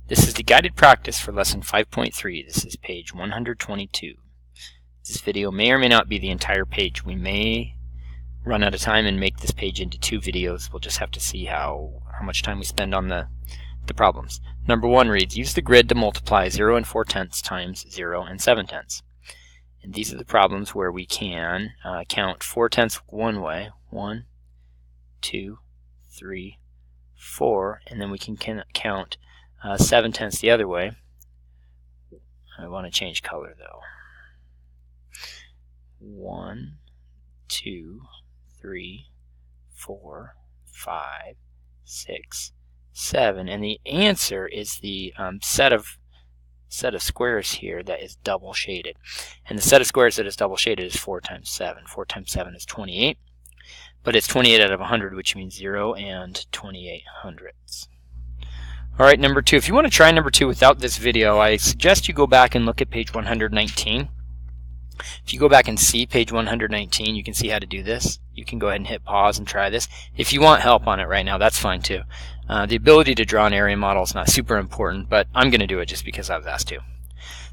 This is the guided practice for lesson 5.3. This is page 122. This video may or may not be the entire page. We may run out of time and make this page into 2 videos. We'll just have to see how much time we spend on the problems. Number 1 reads, use the grid to multiply 0 and 4/10 times 0 and 7/10. And these are the problems where we can count 4/10 one way, 1, 2, 3, 4, and then we can count 7/10 the other way. I want to change color though. 1, 2, 3, 4, 5, 6, 7, and the answer is the set of squares here that is double shaded. And the set of squares that is double shaded is 4 times 7. 4 times 7 is 28, but it's 28 out of 100, which means 0 and 28 hundredths. Alright, number 2. If you want to try number 2 without this video, I suggest you go back and look at page 119. If you go back and see page 119, you can see how to do this. You can go ahead and hit pause and try this. If you want help on it right now, that's fine too. The ability to draw an area model is not super important, but I'm going to do it just because I was asked to.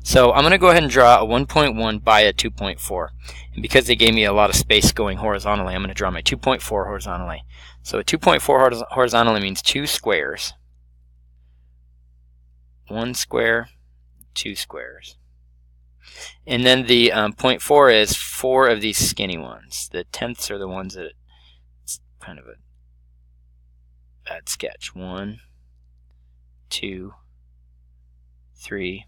So I'm going to go ahead and draw a 1.1 by a 2.4. And because they gave me a lot of space going horizontally, I'm going to draw my 2.4 horizontally. So a 2.4 horizontally means 2 squares. 1 square, 2 squares. And then the 0.4 is 4 of these skinny ones. The tenths are the ones that it's kind of a bad sketch. 1, 2, 3,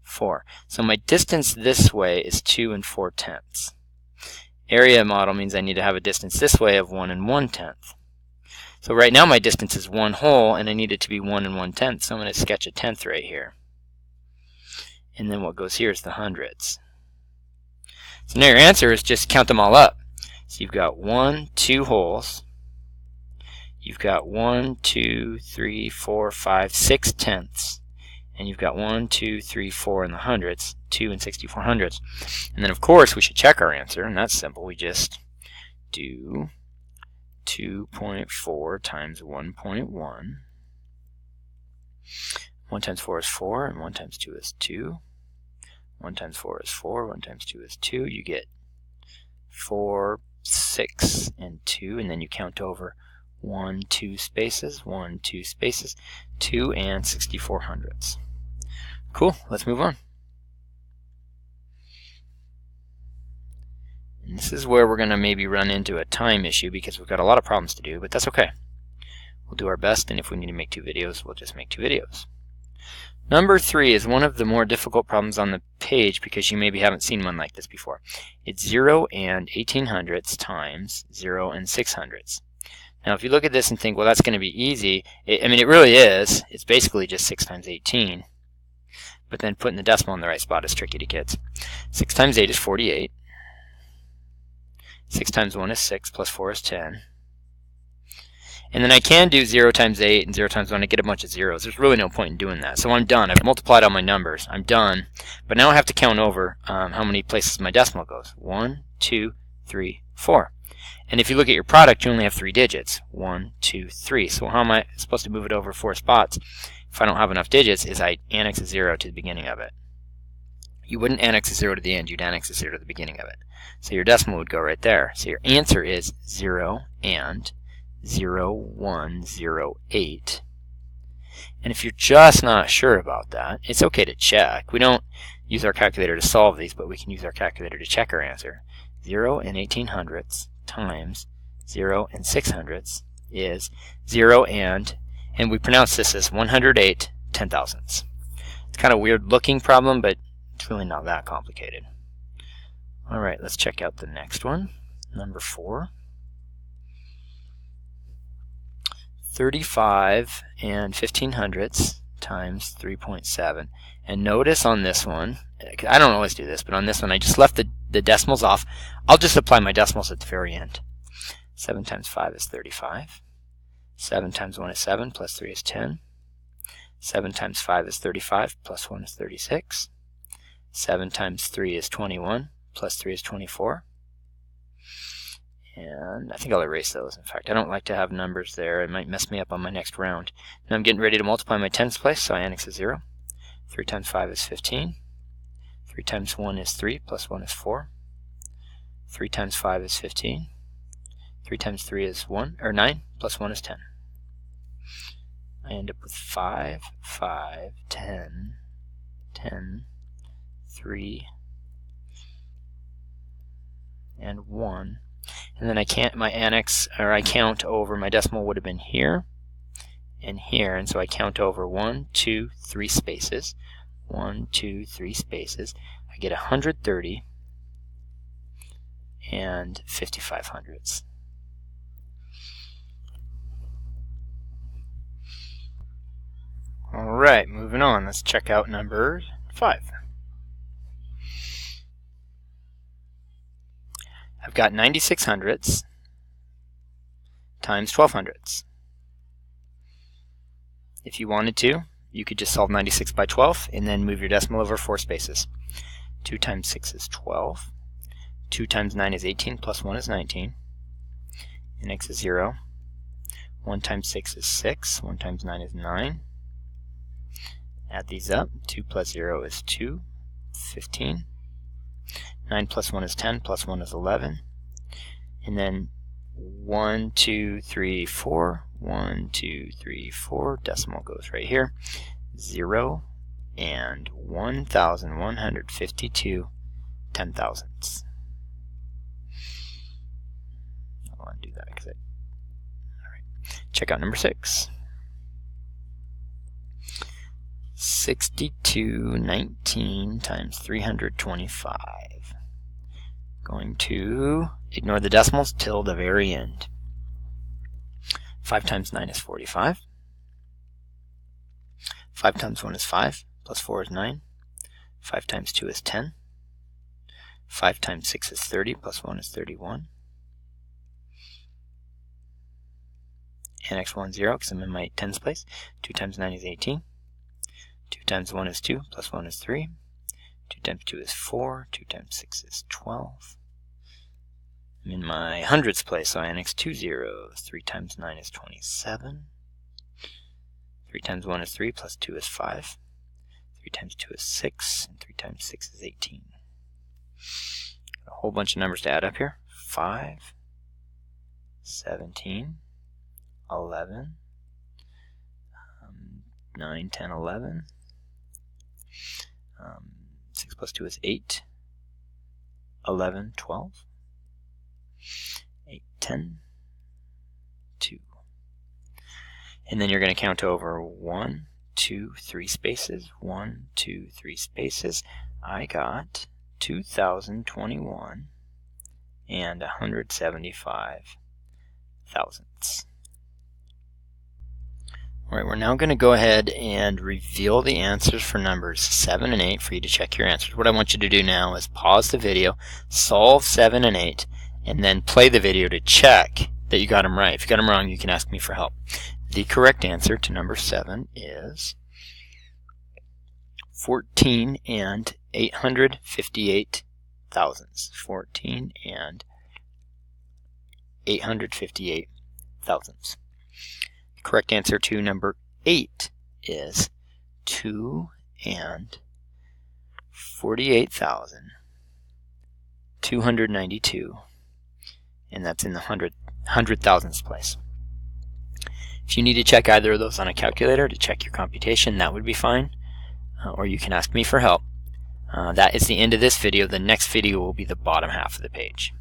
4. So my distance this way is 2 and 4/10. Area model means I need to have a distance this way of 1 and 1/10. So right now my distance is 1 whole, and I need it to be 1 and 1/10. So I'm going to sketch a tenth right here. And then what goes here is the hundredths. So now your answer is just count them all up. So you've got 1, 2 holes. You've got 1, 2, 3, 4, 5, 6 tenths. And you've got 1, 2, 3, 4 in the hundredths, 2 and 64 hundredths. And then of course we should check our answer, and that's simple. We just do 2.4 times 1.1. 1 times 4 is 4, and 1 times 2 is 2. 1 times 4 is 4, 1 times 2 is 2. You get 4, 6, and 2, and then you count over 1, 2 spaces, 1, 2 spaces, 2 and 64 hundredths. Cool, let's move on. And this is where we're going to maybe run into a time issue because we've got a lot of problems to do, but that's okay. We'll do our best, and if we need to make 2 videos, we'll just make 2 videos. Number 3 is one of the more difficult problems on the page because you maybe haven't seen one like this before. It's 0 and 18 hundredths times 0 and 6 hundredths. Now if you look at this and think, well, that's going to be easy, I mean it really is. It's basically just 6 times 18. But then putting the decimal in the right spot is tricky to kids. 6 times 8 is 48. 6 times 1 is 6, plus 4 is 10. And then I can do 0 times 8 and 0 times 1 to get a bunch of zeros. There's really no point in doing that. So I'm done. I've multiplied all my numbers. I'm done. But now I have to count over how many places my decimal goes. 1, 2, 3, 4. And if you look at your product, you only have 3 digits. 1, 2, 3. So how am I supposed to move it over 4 spots if I don't have enough digits? Is I annex a 0 to the beginning of it. You wouldn't annex a 0 to the end. You'd annex a 0 to the beginning of it. So your decimal would go right there. So your answer is 0 and 0108. And if you're just not sure about that, it's okay to check. We don't use our calculator to solve these, but we can use our calculator to check our answer. 0 and 18 hundredths times 0 and 6 hundredths is 0 and we pronounce this as 108 10,000ths. It's kind of a weird looking problem, but it's really not that complicated. Alright, let's check out the next one. Number 4. 35 and 15 hundredths times 3.7. And notice on this one, I don't always do this, but on this one I just left the decimals off. I'll just apply my decimals at the very end. 7 times 5 is 35. 7 times 1 is 7, plus 3 is 10. 7 times 5 is 35, plus 1 is 36. 7 times 3 is 21, plus 3 is 24. And I think I'll erase those. In fact, I don't like to have numbers there. It might mess me up on my next round. Now I'm getting ready to multiply my tens place, so I annex a 0. 3 times 5 is 15. 3 times 1 is 3, plus 1 is 4. 3 times 5 is 15. 3 times 3 is 9, plus 1 is 10. I end up with 5, 5, 10, 10, 3, and 1. And then I count over, my decimal would have been here and here, and so I count over 1, 2, 3 spaces. 1, 2, 3 spaces. I get 130 and 55 hundredths. Alright, moving on. Let's check out number 5. I've got 96 hundredths times 12 hundredths. If you wanted to, you could just solve 96 by 12 and then move your decimal over 4 spaces. 2 times 6 is 12. 2 times 9 is 18, plus 1 is 19. And x is 0. 1 times 6 is 6. 1 times 9 is 9. Add these up. 2 plus 0 is 2. 15. 9 plus 1 is 10, plus 1 is 11. And then 1, 2, 3, 4. 1, 2, 3, 4. Decimal goes right here. 0 and 1,152 10,000ths. I want to do that because alright. Check out number 6. 6219 times 325. Going to ignore the decimals till the very end. 5 times 9 is 45. 5 times 1 is 5, plus 4 is 9. 5 times 2 is 10. 5 times 6 is 30, plus 1 is 31. Annex 1, 0, because I'm in my tens place. 2 times 9 is 18. 2 times 1 is 2, plus 1 is 3. 2 times 2 is 4. 2 times 6 is 12. I'm in my hundredths place, so I annex 2 zeros. 3 times 9 is 27. 3 times 1 is 3, plus 2 is 5. 3 times 2 is 6, and 3 times 6 is 18. Got a whole bunch of numbers to add up here. 5, 17, 11, 9, 10, 11. 6 plus 2 is 8. 11, 12. 8, 10, 2. And then you're going to count over 1, 2, 3 spaces. 1, 2, 3 spaces. I got 2,021 and 175 thousandths. Alright, we're now going to go ahead and reveal the answers for numbers 7 and 8 for you to check your answers. What I want you to do now is pause the video, solve 7 and 8, and then play the video to check that you got them right. If you got them wrong, you can ask me for help. The correct answer to number 7 is 14 and 858 thousandths. 14 and 858 thousandths. The correct answer to number 8 is 2 and 48,292, and that's in the hundred thousandths place. If you need to check either of those on a calculator to check your computation, that would be fine, or you can ask me for help. That is the end of this video. The next video will be the bottom half of the page.